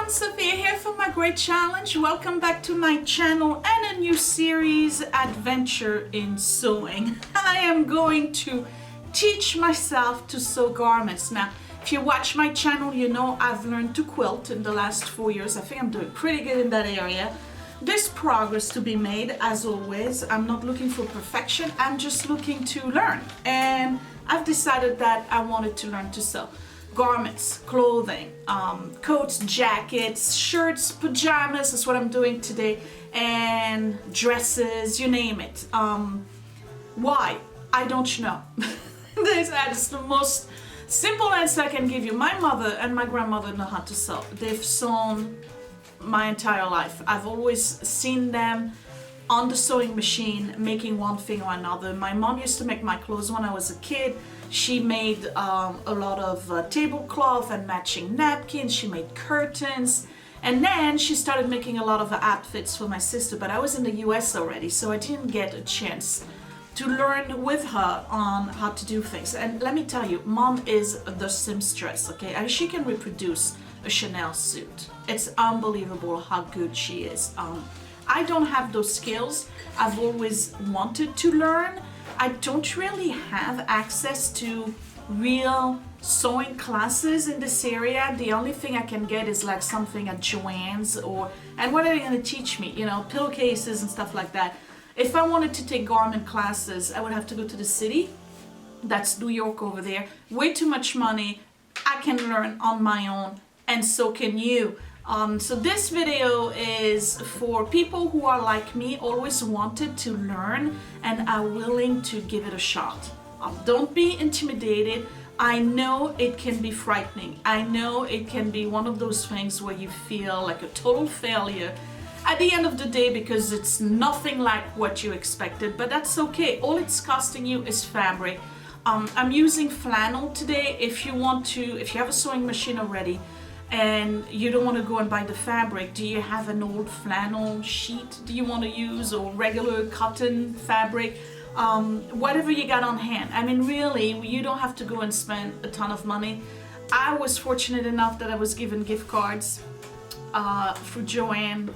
Sophia here for my great challenge. Welcome back to my channel and a new series, Adventure in Sewing. I am going to teach myself to sew garments. Now, if you watch my channel, you know I've learned to quilt in the last 4 years. I think I'm doing pretty good in that area. There's progress to be made, as always. I'm not looking for perfection. I'm just looking to learn. And I've decided that I wanted to learn to sew. Garments, clothing, coats, jackets, shirts, pajamas is what I'm doing today, and dresses, you name it. Why? I don't know. That's the most simple answer I can give you. My mother and my grandmother know how to sew. They've sewn my entire life. I've always seen them on the sewing machine making one thing or another. My mom used to make my clothes when I was a kid. She made a lot of tablecloth and matching napkins. She made curtains, and then she started making a lot of outfits for my sister, but I was in the US already, so I didn't get a chance to learn with her on how to do things. And let me tell you, mom is the seamstress, okay? And she can reproduce a Chanel suit. It's unbelievable how good she is. I don't have those skills. I've always wanted to learn. I don't really have access to real sewing classes in this area. The only thing I can get is like something at Joann's and what are they gonna teach me? You know, pillowcases and stuff like that. If I wanted to take garment classes, I would have to go to the city. That's New York over there. Way too much money. I can learn on my own, and so can you. So this video is for people who are like me, always wanted to learn and are willing to give it a shot. Don't be intimidated. I know it can be frightening. I know it can be one of those things where you feel like a total failure at the end of the day because it's nothing like what you expected, but that's okay. All it's costing you is fabric. I'm using flannel today. If you have a sewing machine already, and you don't want to go and buy the fabric, do you have an old flannel sheet do you want to use, or regular cotton fabric? Whatever you got on hand. I mean, really, you don't have to go and spend a ton of money. I was fortunate enough that I was given gift cards through Joann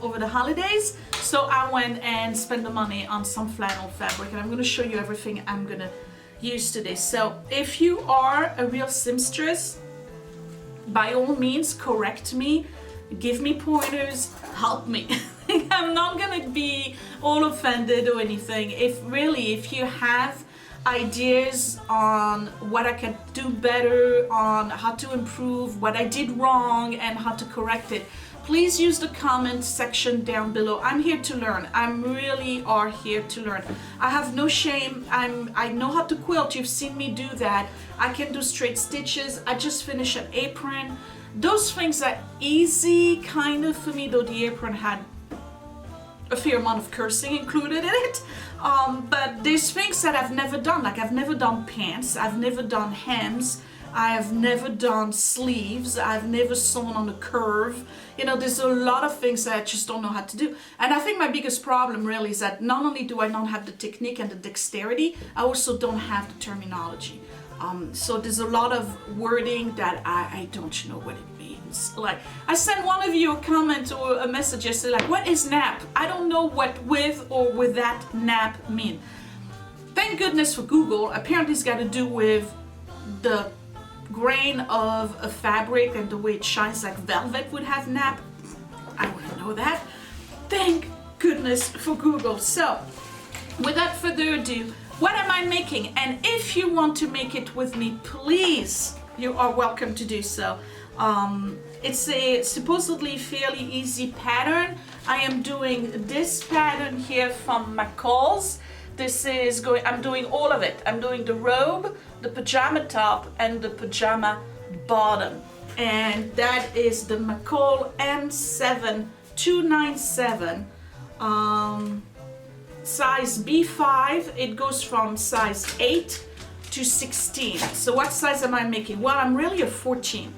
over the holidays, so I went and spent the money on some flannel fabric, and I'm going to show you everything I'm going to use today. So if you are a real seamstress, by all means, correct me, give me pointers, help me. I'm not gonna be all offended or anything. If you have ideas on what I can do better, on how to improve what I did wrong and how to correct it, please use the comment section down below. I'm here to learn. I'm really are here to learn. I have no shame. I know how to quilt. You've seen me do that. I can do straight stitches. I just finished an apron. Those things are easy kind of for me, though the apron had a fair amount of cursing included in it. But there's things that I've never done. Like I've never done pants. I've never done hems. I have never done sleeves. I've never sewn on a curve. You know, there's a lot of things that I just don't know how to do. And I think my biggest problem really is that not only do I not have the technique and the dexterity, I also don't have the terminology. So there's a lot of wording that I don't know what it means. Like, I sent one of you a comment or a message yesterday, like, what is nap? I don't know what with or with that nap mean. Thank goodness for Google. Apparently it's got to do with the grain of a fabric and the way it shines, like velvet would have nap. I wouldn't know that. Thank goodness for Google. So without further ado, what am I making? And if you want to make it with me, please, you are welcome to do so. It's a supposedly fairly easy pattern. I am doing this pattern here from McCall's. I'm doing all of it. I'm doing the robe, the pajama top, and the pajama bottom. And that is the McCall M7 297. Size B5. It goes from size 8 to 16. So what size am I making? Well, I'm really a 14.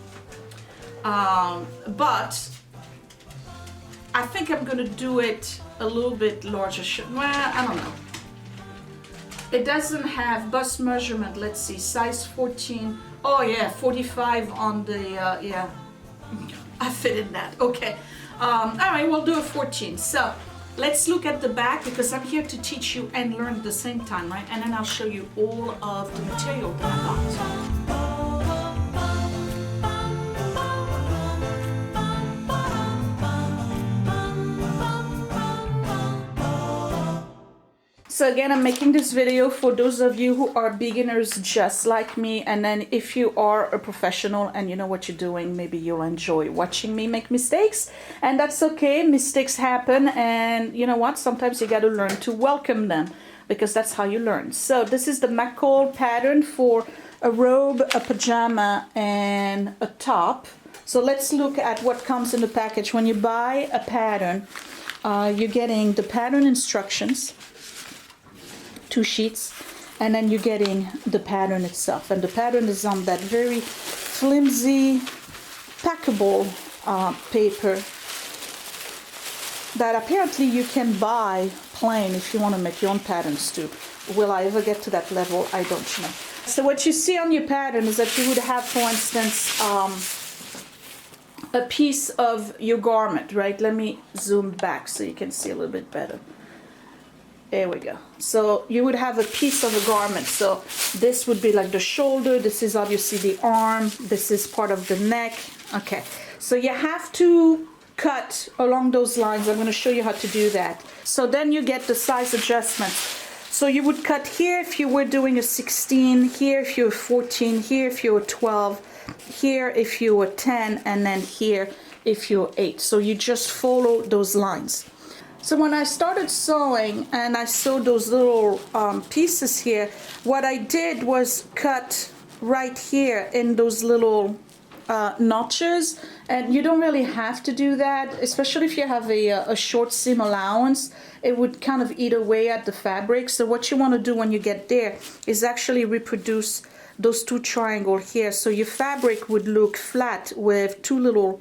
But I think I'm gonna do it a little bit larger. Well, I don't know. It doesn't have bust measurement. Let's see, size 14. Oh yeah, 45 on the, yeah, I fit in that, okay. All right, we'll do a 14. So let's look at the back, because I'm here to teach you and learn at the same time, right? And then I'll show you all of the material that I got. So again, I'm making this video for those of you who are beginners just like me, and then if you are a professional and you know what you're doing, maybe you'll enjoy watching me make mistakes, and that's okay. Mistakes happen, and you know what, sometimes you got to learn to welcome them, because that's how you learn. So this is the McCall pattern for a robe, a pajama, and a top. So let's look at what comes in the package. When you buy a pattern, you're getting the pattern instructions, 2 sheets, and then you're getting the pattern itself, and the pattern is on that very flimsy packable paper that apparently you can buy plain if you want to make your own patterns too. Will I ever get to that level? I don't know. So what you see on your pattern is that you would have, for instance, a piece of your garment, right? Let me zoom back so you can see a little bit better. There we go. So you would have a piece of a garment. So this would be like the shoulder. This is obviously the arm. This is part of the neck. Okay. So you have to cut along those lines. I'm going to show you how to do that. So then you get the size adjustment. So you would cut here if you were doing a 16, here if you're 14, here if you're 12, here if you were 10, and then here if you're 8. So you just follow those lines. So when I started sewing and I sewed those little pieces here, what I did was cut right here in those little notches, and you don't really have to do that, especially if you have a short seam allowance. It would kind of eat away at the fabric. So what you want to do when you get there is actually reproduce those 2 triangles here, so your fabric would look flat with 2 little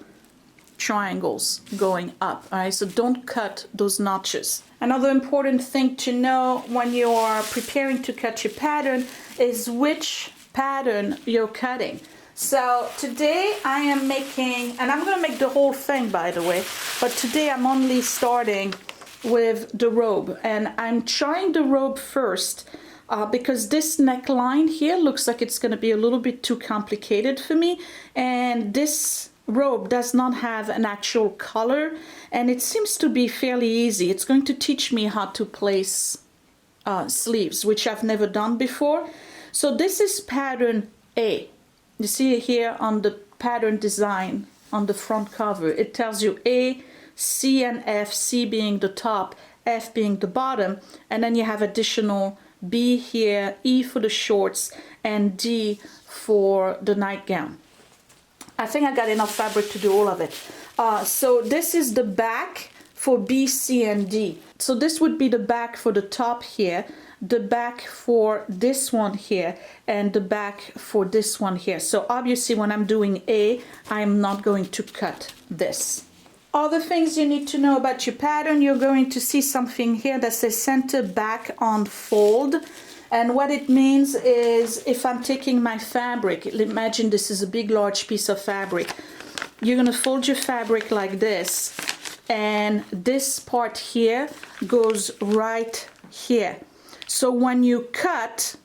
triangles going up. All right, so don't cut those notches. Another important thing to know when you are preparing to cut your pattern is which pattern you're cutting. So today I am making, and I'm going to make the whole thing, by the way, but today I'm only starting with the robe, and I'm trying the robe first because this neckline here looks like it's going to be a little bit too complicated for me, and this robe does not have an actual color, and it seems to be fairly easy. It's going to teach me how to place sleeves, which I've never done before. So this is pattern A. You see it here on the pattern design on the front cover. It tells you A, C, and F, C being the top, F being the bottom, and then you have additional B here, E for the shorts, and D for the nightgown. I think I got enough fabric to do all of it. So this is the back for B, C, and D. So this would be the back for the top here, the back for this one here, and the back for this one here. So obviously when I'm doing A, I'm not going to cut this. Other things you need to know about your pattern, you're going to see something here that says center back on fold. And what it means is, if I'm taking my fabric, imagine this is a big large piece of fabric. You're going to fold your fabric like this, and this part here goes right here. So when you cut,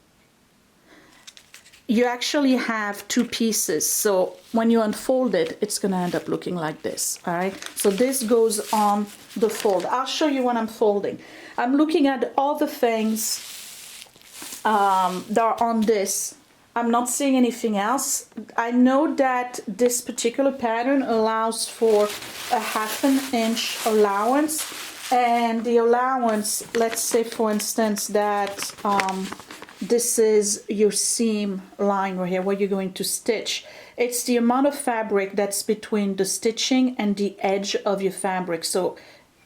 you actually have 2 pieces. So when you unfold it, it's going to end up looking like this. All right. So this goes on the fold. I'll show you when I'm folding. I'm looking at all the things that are on this. I'm not seeing anything else. I know that this particular pattern allows for a 1/2 inch allowance, and the allowance, let's say for instance that this is your seam line right here where you're going to stitch. It's the amount of fabric that's between the stitching and the edge of your fabric. So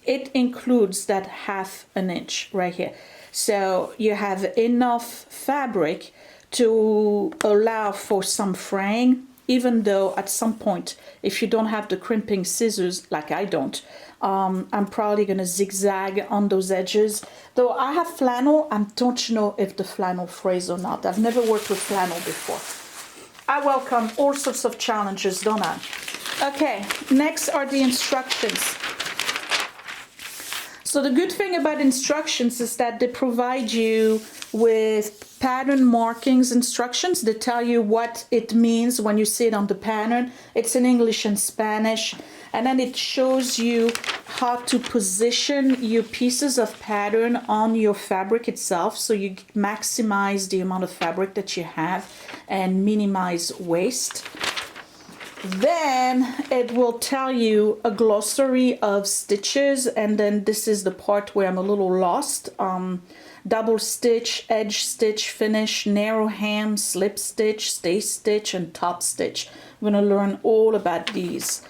it includes that 1/2 inch right here. So you have enough fabric to allow for some fraying even though at some point, if you don't have the crimping scissors, like I don't, I'm probably gonna zigzag on those edges. Though I have flannel, I don't know if the flannel frays or not. I've never worked with flannel before. I welcome all sorts of challenges, don't I? Okay, next are the instructions. So the good thing about instructions is that they provide you with pattern markings instructions. They tell you what it means when you see it on the pattern. It's in English and Spanish. And then it shows you how to position your pieces of pattern on your fabric itself, so you maximize the amount of fabric that you have and minimize waste. Then it will tell you a glossary of stitches, and then this is the part where I'm a little lost. Double stitch, edge stitch, finish, narrow hem, slip stitch, stay stitch, and top stitch. I'm going to learn all about these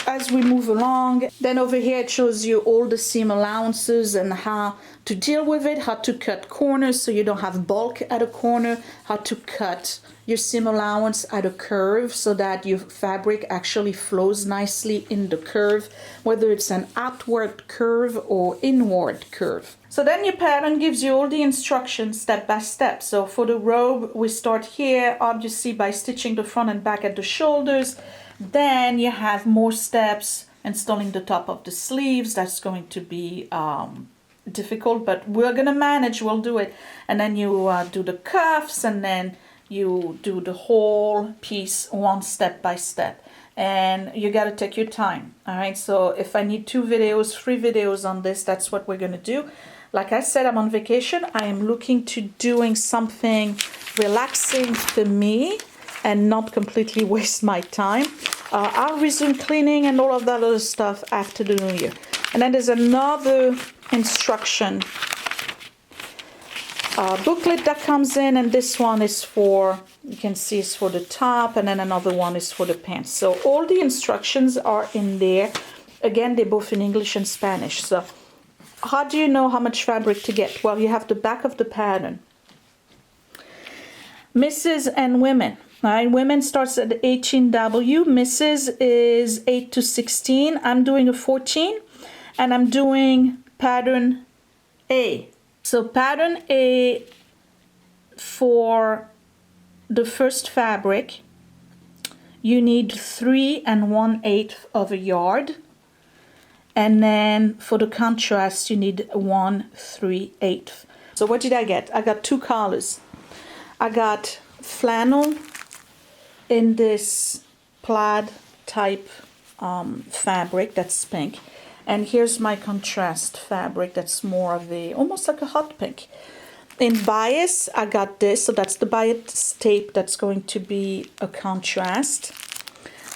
as we move along. Then over here it shows you all the seam allowances and how to deal with it, how to cut corners so you don't have bulk at a corner, how to cut your seam allowance at a curve so that your fabric actually flows nicely in the curve, whether it's an outward curve or inward curve. So then your pattern gives you all the instructions step by step. So for the robe, we start here, obviously by stitching the front and back at the shoulders. Then you have more steps, installing the top of the sleeves. That's going to be difficult, but we're gonna manage, we'll do it. And then you do the cuffs, and then you do the whole piece one step by step. And you got to take your time. All right, so if I need 2 videos, 3 videos on this, that's what we're going to do. Like I said, I'm on vacation. I am looking to doing something relaxing for me and not completely waste my time. I'll resume cleaning and all of that other stuff after the new year. And then there's another instruction booklet that comes in, and this one is for, you can see, it's for the top, and then another one is for the pants. So all the instructions are in there. Again, they're both in English and Spanish. So how do you know how much fabric to get? Well, you have the back of the pattern. Misses and women. All right, women starts at 18W. Misses is 8 to 16. I'm doing a 14, and I'm doing pattern A. So pattern A for the first fabric, you need 3 1/8 of a yard. And then for the contrast, you need 1 3/8. So what did I get? I got 2 colors. I got flannel in this plaid type fabric, that's pink. And here's my contrast fabric that's more of a, almost like a hot pink. In bias, I got this, so that's the bias tape that's going to be a contrast.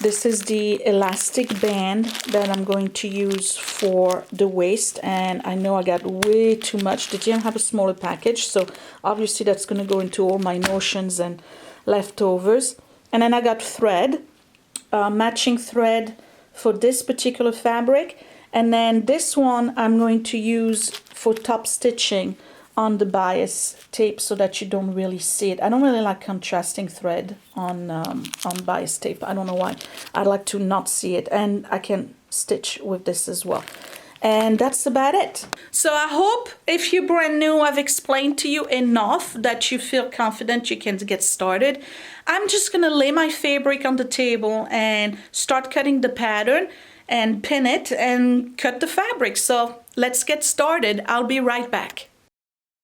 This is the elastic band that I'm going to use for the waist, and I know I got way too much. The GM have a smaller package, so obviously that's going to go into all my notions and leftovers. And then I got thread, matching thread for this particular fabric. And then this one I'm going to use for top stitching on the bias tape so that you don't really see it. I don't really like contrasting thread on bias tape. I don't know why. I like to not see it, and I can stitch with this as well. And that's about it. So I hope if you're brand new, I've explained to you enough that you feel confident you can get started. I'm just gonna lay my fabric on the table and start cutting the pattern and pin it and cut the fabric. So let's get started. I'll be right back.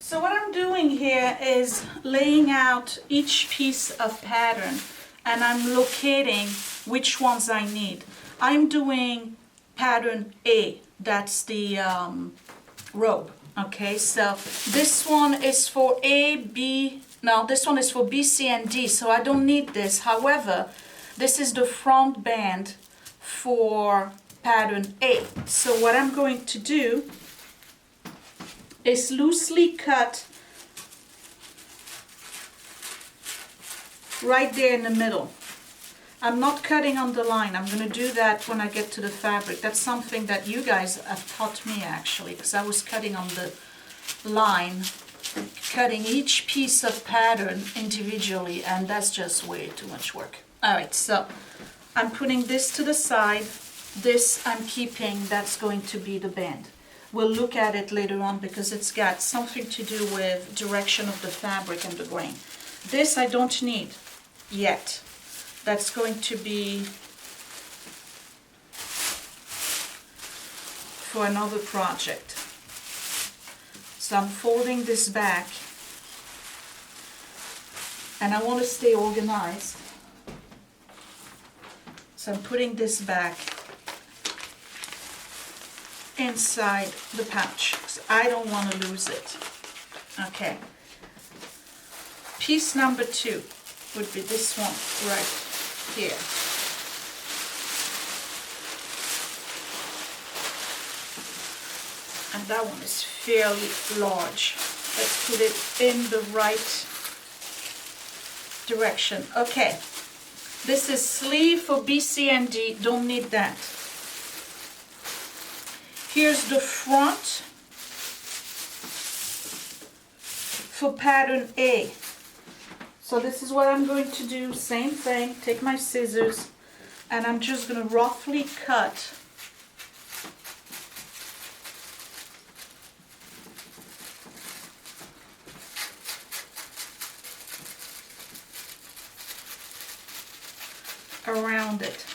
So what I'm doing here is laying out each piece of pattern, and I'm locating which ones I need. I'm doing pattern A, that's the robe. Okay, so this one is for A, B, no, this one is for B, C, and D, so I don't need this. However, this is the front band for pattern A. So what I'm going to do is loosely cut right there in the middle. I'm not cutting on the line. I'm going to do that when I get to the fabric. That's something that you guys have taught me, actually, because I was cutting on the line, cutting each piece of pattern individually, and that's just way too much work. All right, so I'm putting this to the side. This I'm keeping, that's going to be the band. We'll look at it later on because it's got something to do with direction of the fabric and the grain. This I don't need yet. That's going to be for another project. So I'm folding this back, and I want to stay organized. So I'm putting this back inside the pouch because I don't want to lose it. Okay. Piece number 2 would be this one right here. And that one is fairly large. Let's put it in the right direction. Okay. This is sleeve for B, C, and D. Don't need that. Here's the front for pattern A. So this is what I'm going to do. Same thing. Take my scissors and I'm just going to roughly cut around it.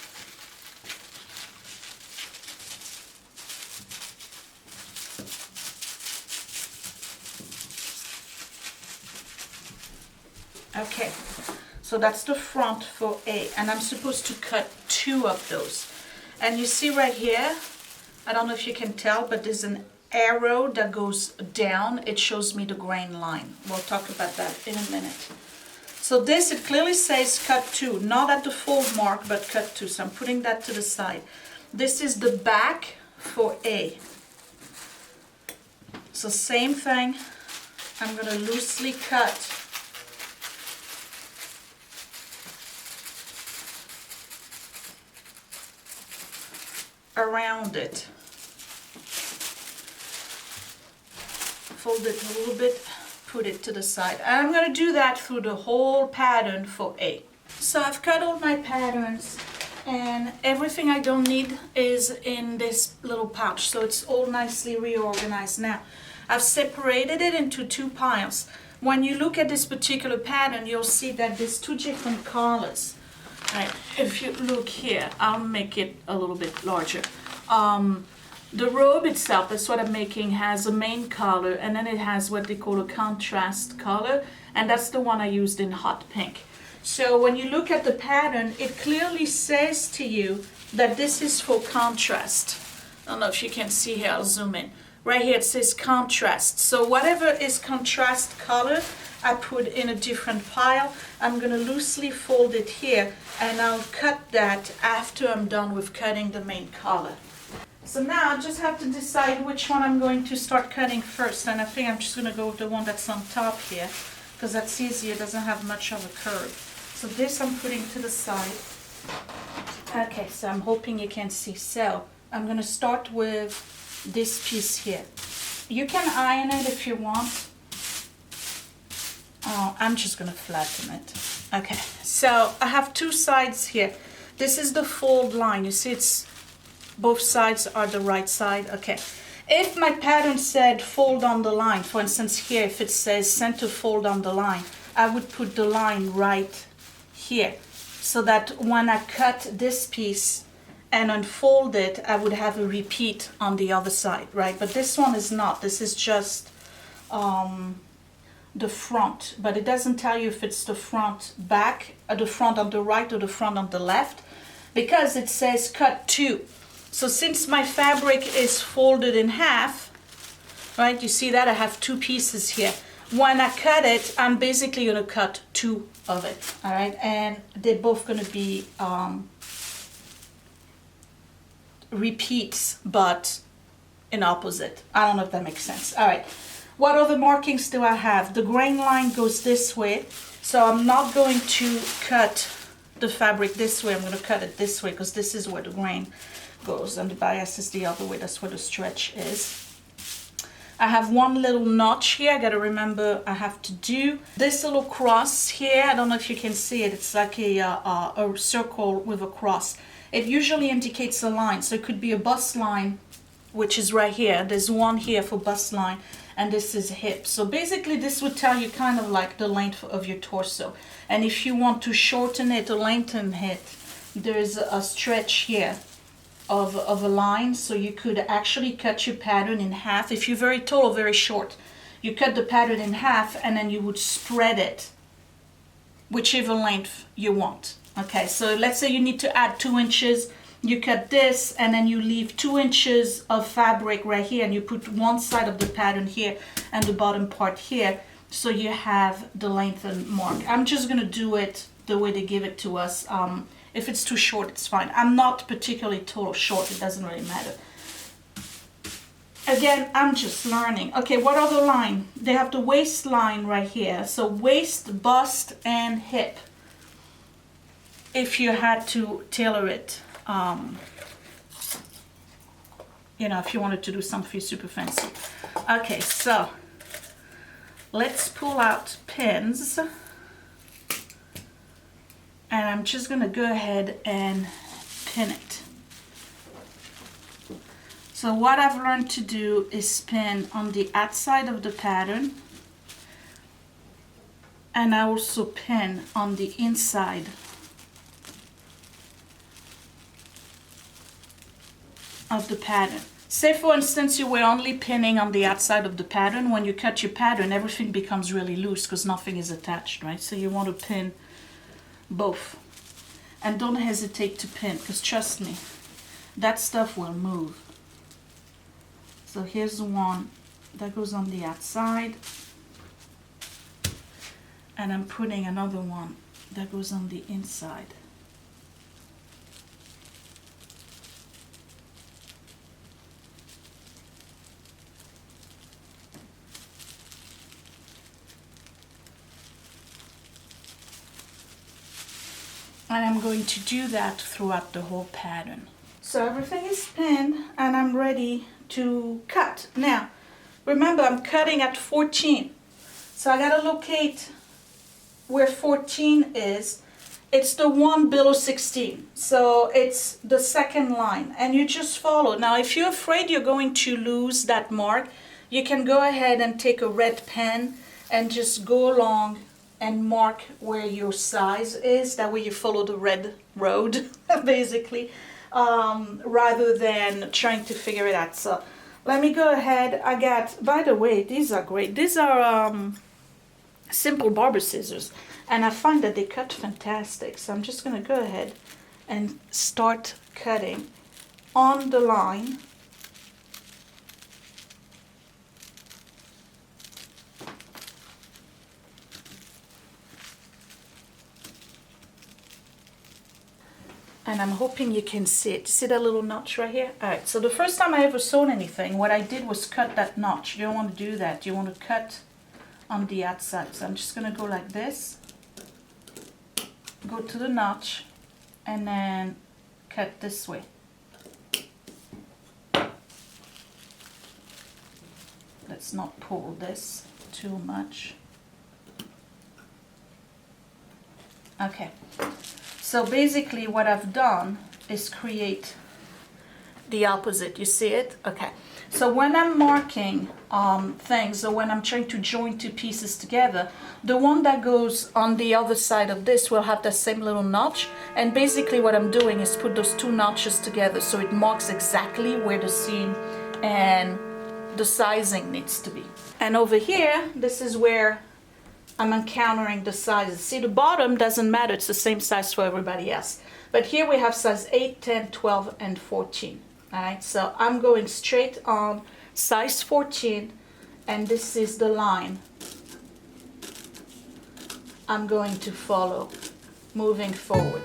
Okay, so that's the front for A, and I'm supposed to cut 2 of those. And you see right here, I don't know if you can tell, but there's an arrow that goes down. It shows me the grain line. We'll talk about that in a minute. So this, it clearly says cut 2, not at the fold mark, but cut 2. So I'm putting that to the side. This is the back for A. So same thing, I'm going to loosely cut around it. Fold it a little bit, put it to the side. And I'm going to do that through the whole pattern for A. So I've cut all my patterns and everything I don't need is in this little pouch. So it's all nicely reorganized now. I've separated it into 2 piles. When you look at this particular pattern, you'll see that there's 2 different colors. Right. If you look here, I'll make it a little bit larger. The robe itself, that's what I'm making, has a main color and then it has what they call a contrast color, and that's the one I used in hot pink. So when you look at the pattern, it clearly says to you that this is for contrast. I don't know if you can see here, I'll zoom in. Right here it says contrast. So whatever is contrast color, I put in a different pile. I'm going to loosely fold it here and I'll cut that after I'm done with cutting the main color. So now I just have to decide which one I'm going to start cutting first, and I think I'm just going to go with the one that's on top here because that's easier, it doesn't have much of a curve. So this I'm putting to the side. Okay, so I'm hoping you can see. So I'm going to start with this piece here. You can iron it if you want. Oh, I'm just going to flatten it. Okay, so I have 2 sides here. This is the fold line. You see it's both sides are the right side. Okay. If my pattern said fold on the line, for instance here, if it says center fold on the line, I would put the line right here so that when I cut this piece and unfold it, I would have a repeat on the other side, right? But this one is not. This is just the front, but it doesn't tell you if it's the front back, or the front on the right or the front on the left, because it says cut 2. So since my fabric is folded in half, right, you see that I have 2 pieces here. When I cut it, I'm basically going to cut 2 of it, all right? And they're both going to be repeats, but in opposite. I don't know if that makes sense. All right, what other markings do I have? The grain line goes this way, so I'm not going to cut the fabric this way. I'm going to cut it this way because this is where the grain goes, and the bias is the other way. That's where the stretch is. I have one little notch here. I gotta remember I have to do this little cross here. I don't know if you can see it. It's like a circle with a cross. It usually indicates a line. So it could be a bust line, which is right here. There's one here for bust line, and this is hip. So basically this would tell you kind of like the length of your torso. And if you want to shorten it or lengthen it, there's a stretch here of a line. So you could actually cut your pattern in half. If you're very tall or very short, you cut the pattern in half and then you would spread it whichever length you want. Okay, so let's say you need to add 2 inches. You cut this and then you leave 2 inches of fabric right here, and you put one side of the pattern here and the bottom part here, so you have the lengthened mark. I'm just gonna do it the way they give it to us. If it's too short, it's fine. I'm not particularly tall or short, it doesn't really matter. Again, I'm just learning. Okay, what other line? They have the waistline right here. So waist, bust, and hip. If you had to tailor it, you know, if you wanted to do something super fancy. Okay, so let's pull out pins. And I'm just gonna go ahead and pin it. So what I've learned to do is pin on the outside of the pattern, and I also pin on the inside of the pattern. Say for instance you were only pinning on the outside of the pattern. When you cut your pattern, everything becomes really loose because nothing is attached, right? So you want to pin both, and don't hesitate to pin, because trust me, that stuff will move. So here's the one that goes on the outside, and I'm putting another one that goes on the inside. And I'm going to do that throughout the whole pattern. So everything is pinned and I'm ready to cut. Now, remember I'm cutting at 14. So I gotta locate where 14 is. It's the one below 16. So it's the second line, and you just follow. Now, if you're afraid you're going to lose that mark, you can go ahead and take a red pen and just go along and mark where your size is. That way you follow the red road, basically, rather than trying to figure it out. So let me go ahead. I got, by the way, these are great. These are simple barber scissors, and I find that they cut fantastic. So I'm just gonna go ahead and start cutting on the line. And I'm hoping you can see it. See that little notch right here? All right, so the first time I ever sewed anything, what I did was cut that notch. You don't want to do that. You want to cut on the outside. So I'm just gonna go like this, go to the notch, and then cut this way. Let's not pull this too much. Okay. So basically what I've done is create the opposite. You see it? Okay. So when I'm marking things, or when I'm trying to join two pieces together, the one that goes on the other side of this will have the same little notch. And basically what I'm doing is put those two notches together so it marks exactly where the seam and the sizing needs to be. And over here, this is where I'm encountering the sizes. See, the bottom doesn't matter, it's the same size for everybody else. But here we have size 8, 10, 12, and 14. All right, so I'm going straight on size 14, and this is the line I'm going to follow moving forward.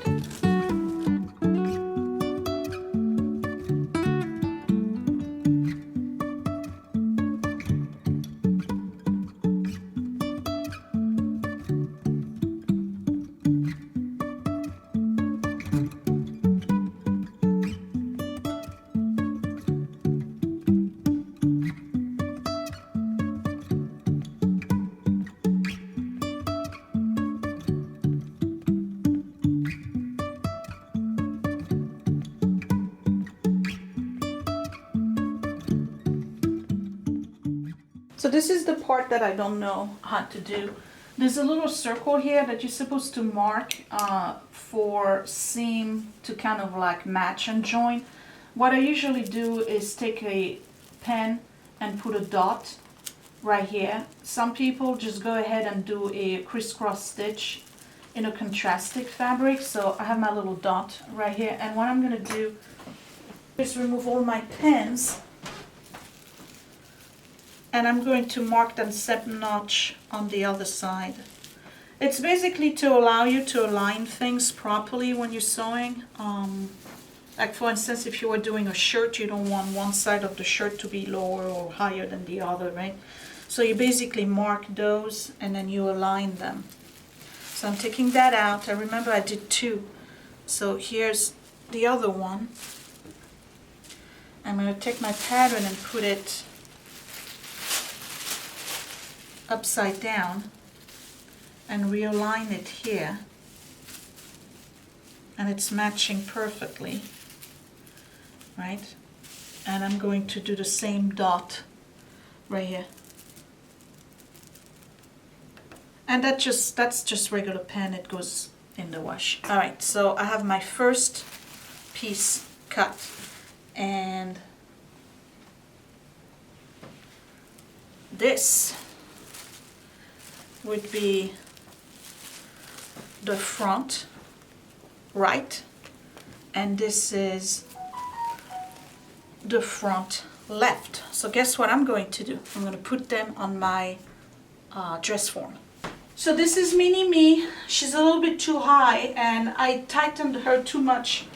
So this is the part that I don't know how to do. There's a little circle here that you're supposed to mark for seam to kind of like match and join. What I usually do is take a pen and put a dot right here. Some people just go ahead and do a crisscross stitch in a contrastic fabric. So I have my little dot right here, and what I'm gonna do is remove all my pins, and I'm going to mark them same notch on the other side. It's basically to allow you to align things properly when you're sewing. Like for instance, if you were doing a shirt, you don't want one side of the shirt to be lower or higher than the other, right? So you basically mark those and then you align them. So I'm taking that out. I remember I did two. So here's the other one. I'm going to take my pattern and put it upside down and realign it here. And it's matching perfectly, right? And I'm going to do the same dot right here. And that's just regular pen, it goes in the wash. All right, so I have my first piece cut, and this would be the front right, and this is the front left. So guess what I'm going to do? I'm going to put them on my dress form. So this is Mini Me. She's a little bit too high, and I tightened her too much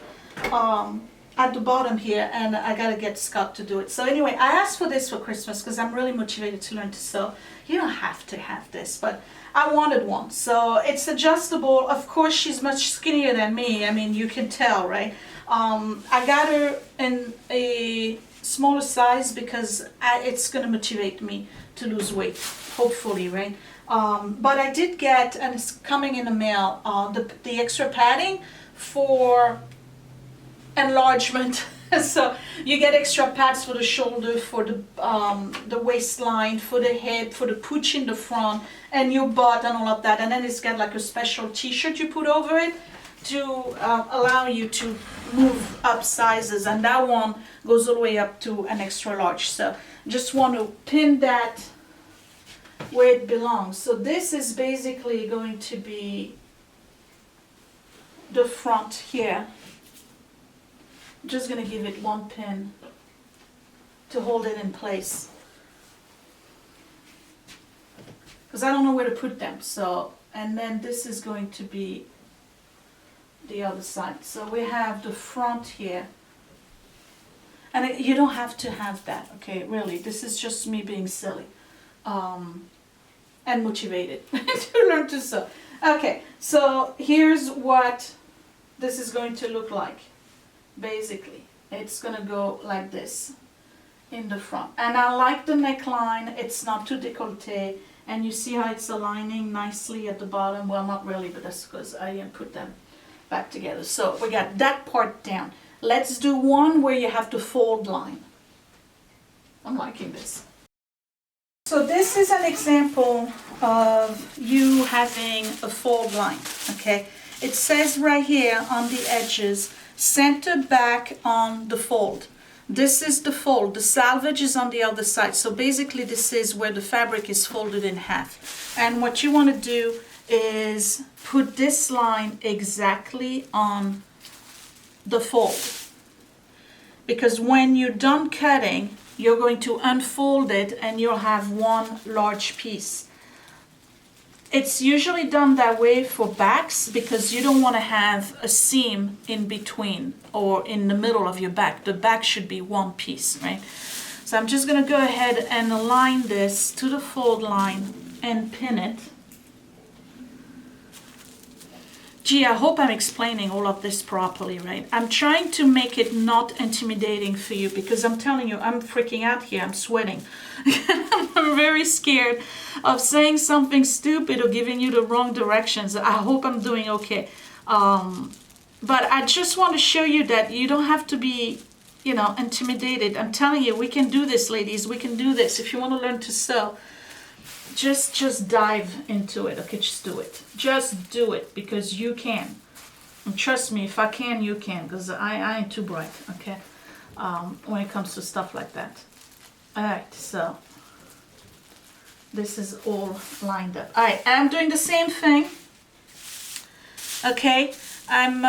at the bottom here, and I gotta get Scott to do it. So anyway, I asked for this for Christmas because I'm really motivated to learn to sew. You don't have to have this, but I wanted one. So it's adjustable. Of course, she's much skinnier than me. I mean, you can tell, right? I got her in a smaller size because it's gonna motivate me to lose weight, hopefully, right? But I did get, and it's coming in the mail, the extra padding for enlargement. So you get extra pads for the shoulder, for the waistline, for the hip, for the pooch in the front, and your butt and all of that. And then it's got like a special t-shirt you put over it to allow you to move up sizes. And that one goes all the way up to an extra large. So just want to pin that where it belongs. So this is basically going to be the front here. I'm just going to give it one pin to hold it in place, because I don't know where to put them. So, and then this is going to be the other side. So we have the front here, and you don't have to have that, okay? Really, this is just me being silly and motivated to learn to sew. Okay, so here's what this is going to look like. Basically, it's gonna go like this in the front, and I like the neckline. It's not too décolleté, and you see how it's aligning nicely at the bottom. Well, not really, but that's because I didn't put them back together. So we got that part down. Let's do one where you have the fold line. I'm liking this. So this is an example of you having a fold line, okay? It says right here on the edges, center back on the fold. This is the fold. The salvage is on the other side. So basically this is where the fabric is folded in half. And what you want to do is put this line exactly on the fold. Because when you're done cutting, you're going to unfold it and you'll have one large piece. It's usually done that way for backs because you don't want to have a seam in between or in the middle of your back. The back should be one piece, right? So I'm just going to go ahead and align this to the fold line and pin it. Gee, I hope I'm explaining all of this properly, right? I'm trying to make it not intimidating for you because I'm telling you, I'm freaking out here. I'm sweating. I'm very scared of saying something stupid or giving you the wrong directions. I hope I'm doing okay. But I just want to show you that you don't have to be you know, intimidated. I'm telling you, we can do this, ladies. We can do this. If you want to learn to sew, just dive into it. Okay, just do it. Just do it, because you can. And trust me, if I can, you can, because I ain't too bright, okay, when it comes to stuff like that. All right, so this is all lined up. All right, I'm doing the same thing. Okay, I'm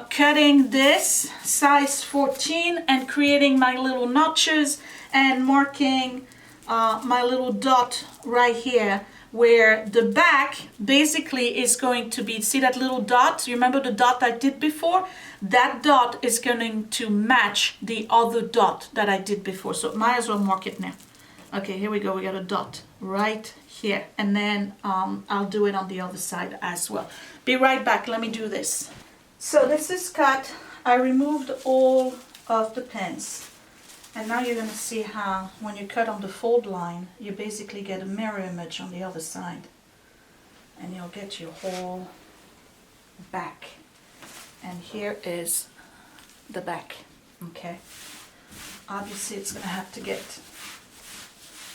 cutting this size 14 and creating my little notches and marking my little dot right here, where the back basically is going to be, see that little dot? You remember the dot I did before? That dot is going to match the other dot that I did before. So might as well mark it now. Okay, here we go. We got a dot right here. And then I'll do it on the other side as well. Be right back. Let me do this. So this is cut. I removed all of the pins. And now you're going to see how when you cut on the fold line, you basically get a mirror image on the other side. And you'll get your whole back. And here is the back, okay? Obviously it's going to have to get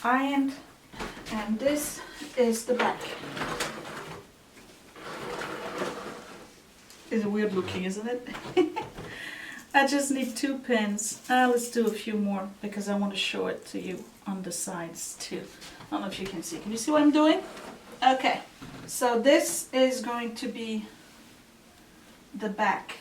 ironed. And this is the back. It's weird looking, isn't it? I just need 2 pins. Let's do a few more because I want to show it to you on the sides too. I don't know if you can see. Can you see what I'm doing? Okay, so this is going to be the back.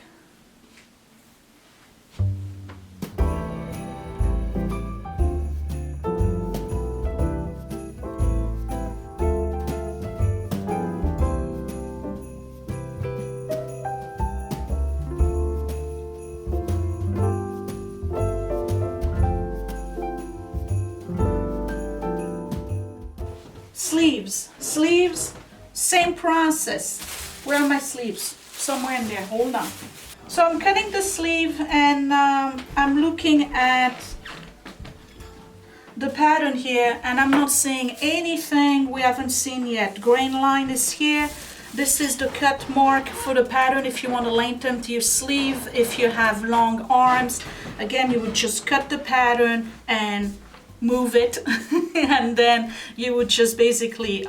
Sleeves, same process. Where are my sleeves? Somewhere in there, hold on. So I'm cutting the sleeve and I'm looking at the pattern here and I'm not seeing anything we haven't seen yet. Grain line is here. This is the cut mark for the pattern if you want to lengthen to your sleeve. If you have long arms, again, you would just cut the pattern and move it and then you would just basically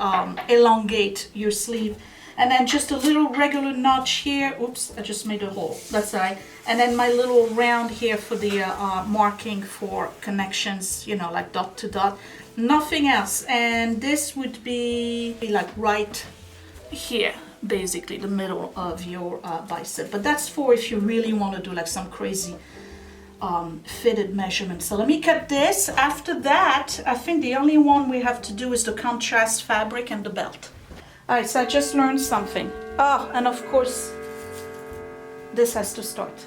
elongate your sleeve, and then just a little regular notch here. Oops, I just made a hole, that's all right. And then my little round here for the marking for connections, you know, like dot to dot, nothing else. And this would be like right here, basically the middle of your bicep, but that's for if you really want to do like some crazy fitted measurement. So let me cut this. After that, I think the only one we have to do is the contrast fabric and the belt. All right, so I just learned something. Oh, and of course, this has to start.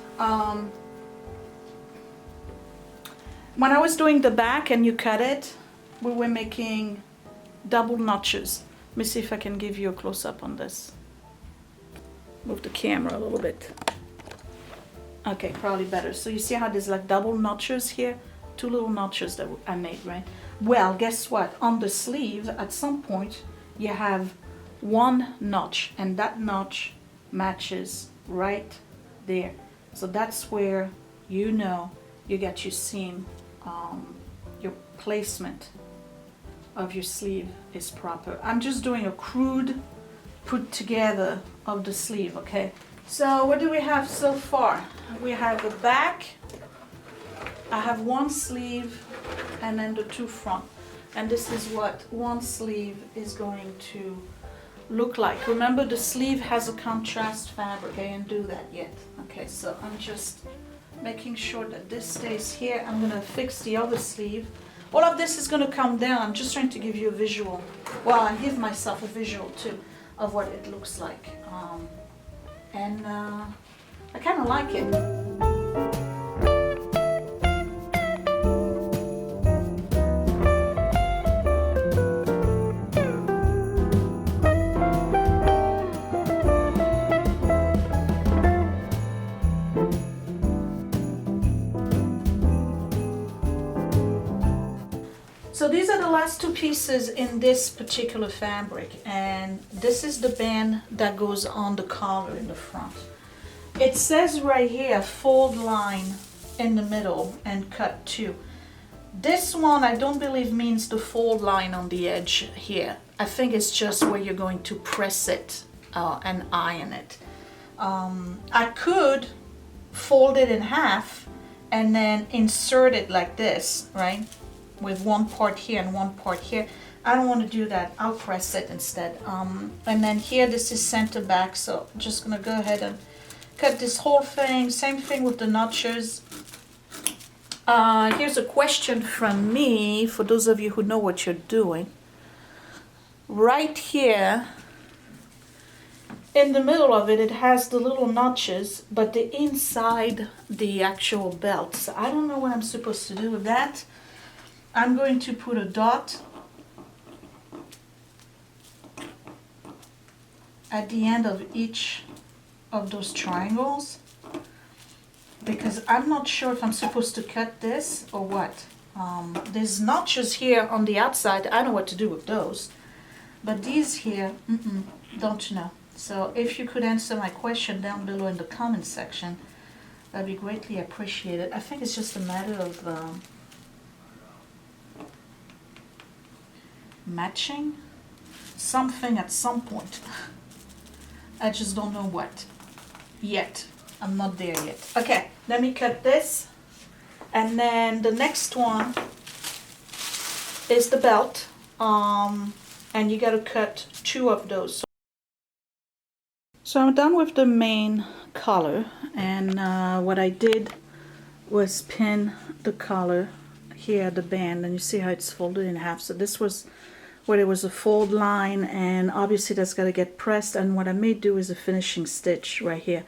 When I was doing the back and you cut it, we were making double notches. Let me see if I can give you a close-up on this. Move the camera a little bit. Okay, probably better. So you see how there's like double notches here? 2 little notches that I made, right? Well, guess what? On the sleeve, at some point, you have 1 notch, and that notch matches right there. So that's where you know you get your seam, your placement of your sleeve is proper. I'm just doing a crude put together of the sleeve, okay? So what do we have so far? We have the back, I have 1 sleeve, and then the 2 front. And this is what 1 sleeve is going to look like. Remember, the sleeve has a contrast fabric. I didn't do that yet. Okay, so I'm just making sure that this stays here. I'm gonna fix the other sleeve. All of this is gonna come down. I'm just trying to give you a visual. Well, I give myself a visual too of what it looks like. And I kind of like it. So these are the last 2 pieces in this particular fabric, and this is the band that goes on the collar in the front. It says right here, fold line in the middle and cut 2. This one I don't believe means the fold line on the edge here. I think it's just where you're going to press it and iron it. I could fold it in half and then insert it like this, right? With one part here and one part here. I don't want to do that. I'll press it instead. And then here, this is center back. So I'm just gonna go ahead and cut this whole thing. Same thing with the notches. Here's a question from me, for those of you who know what you're doing. Right here, in the middle of it, it has the little notches, but the inside the actual belt. So I don't know what I'm supposed to do with that. I'm going to put a dot at the end of each of those triangles, because I'm not sure if I'm supposed to cut this or what. There's notches here on the outside. I know what to do with those, but these here, don't know. So if you could answer my question down below in the comment section, that'd be greatly appreciated. I think it's just a matter of matching something at some point. I just don't know what yet. I'm not there yet. Okay, let me cut this. And then the next one is the belt. And you got to cut 2 of those. So I'm done with the main collar, and what I did was pin the collar here at the band, and you see how it's folded in half. So this was where there was a fold line, and obviously that's got to get pressed, and what I may do is a finishing stitch right here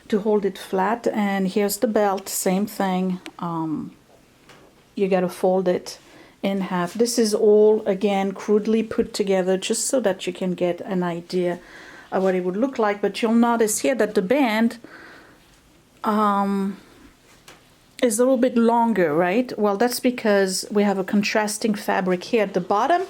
to hold it flat. And here's the belt, same thing. You got to fold it in half. This is all again crudely put together just so that you can get an idea of what it would look like. But you'll notice here that the band is a little bit longer, right? Well, that's because we have a contrasting fabric here at the bottom,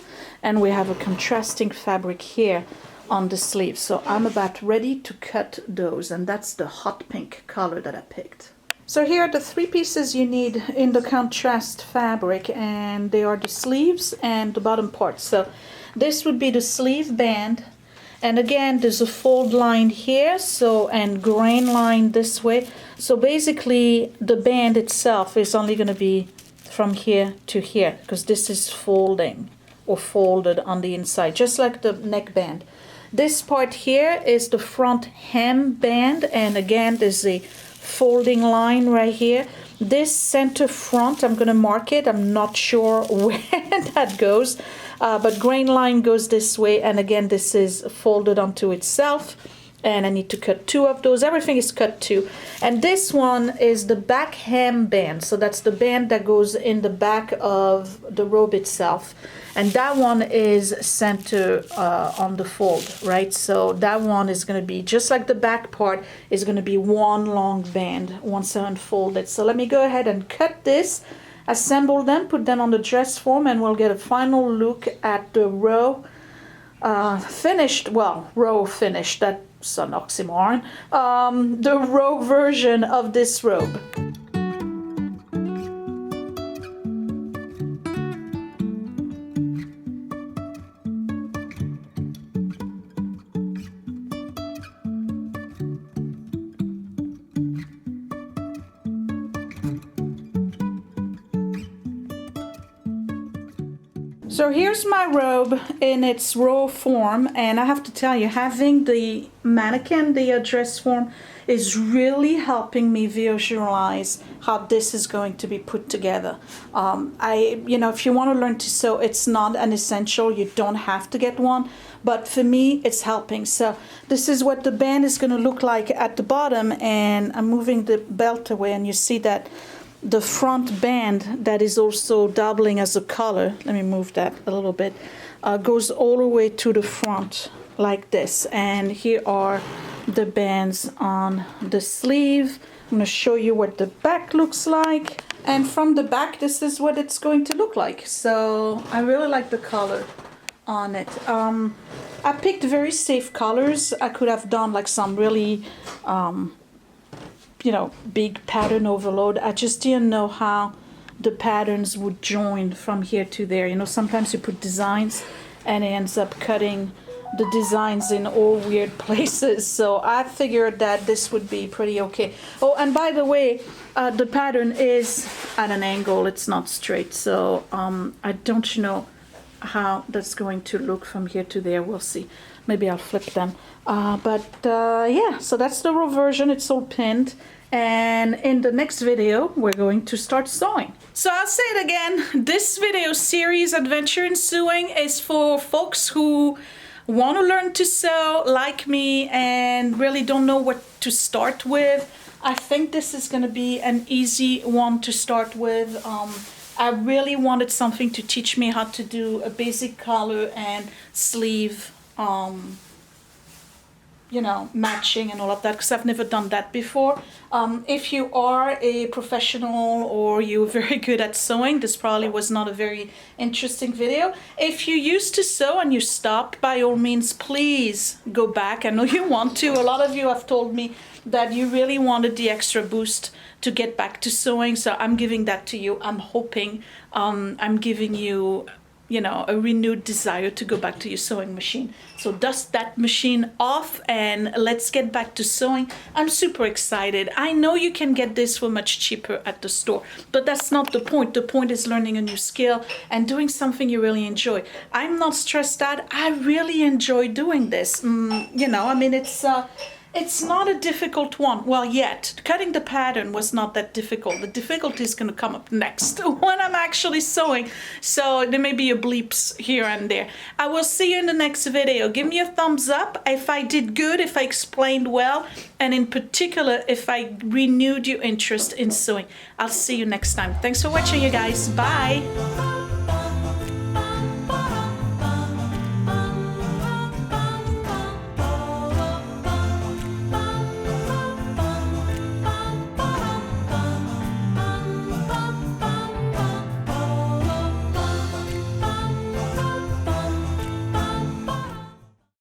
and we have a contrasting fabric here on the sleeve. So I'm about ready to cut those, and that's the hot pink color that I picked. So here are the 3 pieces you need in the contrast fabric, and they are the sleeves and the bottom part. So this would be the sleeve band, and again there's a fold line here, so, and grain line this way. So basically the band itself is only going to be from here to here, because this is folding or folded on the inside, just like the neckband. This part here is the front hem band, and again there's a folding line right here. This center front, I'm going to mark it. I'm not sure where that goes, but grain line goes this way, and again this is folded onto itself, and I need to cut 2 of those. Everything is cut 2. And this one is the back hem band, so that's the band that goes in the back of the robe itself, and that one is center on the fold, right? So that one is going to be just like the back part, is going to be one long band once I unfold it. So let me go ahead and cut this, assemble them, put them on the dress form, and we'll get a final look at the row finished. Well, row finished, that's an oxymoron. The row version of this robe. So here's my robe in its row form, and I have to tell you, having the mannequin, the dress form, is really helping me visualize how this is going to be put together. If you want to learn to sew, it's not an essential. You don't have to get one, but for me, it's helping. So this is what the band is going to look like at the bottom, and I'm moving the belt away, and you see that the front band that is also doubling as a collar, let me move that a little bit, goes all the way to the front like this. And here are the bands on the sleeve. I'm going to show you what the back looks like, and from the back this is what it's going to look like. So I really like the color on it. I picked very safe colors. I could have done like some really you know, big pattern overload. I just didn't know how the patterns would join from here to there. You know, sometimes you put designs and it ends up cutting the designs in all weird places. So I figured that this would be pretty okay. Oh, and by the way, the pattern is at an angle. It's not straight. So I don't know how that's going to look from here to there. We'll see. Maybe I'll flip them. Yeah, so that's the Robe version. It's all pinned. And in the next video, we're going to start sewing. So I'll say it again. This video series, Adventure in Sewing, is for folks who want to learn to sew like me and really don't know what to start with. I think this is going to be an easy one to start with. I really wanted something to teach me how to do a basic collar and sleeve, you know, matching and all of that, because I've never done that before. If you are a professional or you're very good at sewing, this probably was not a very interesting video. If you used to sew and you stopped, by all means, please go back. I know you want to. A lot of you have told me that you really wanted the extra boost to get back to sewing, so I'm giving that to you. I'm hoping I'm giving you, you know, a renewed desire to go back to your sewing machine. So dust that machine off and let's get back to sewing. I'm super excited. I know you can get this for much cheaper at the store, but that's not the point. The point is learning a new skill and doing something you really enjoy. I'm not stressed out. I really enjoy doing this. You know, I mean, it's not a difficult one. Well, yet. Cutting the pattern was not that difficult. The difficulty is going to come up next when I'm actually sewing. So there may be a bleeps here and there. I will see you in the next video. Give me a thumbs up if I did good, if I explained well, and in particular, if I renewed your interest in sewing. I'll see you next time. Thanks for watching, you guys. Bye.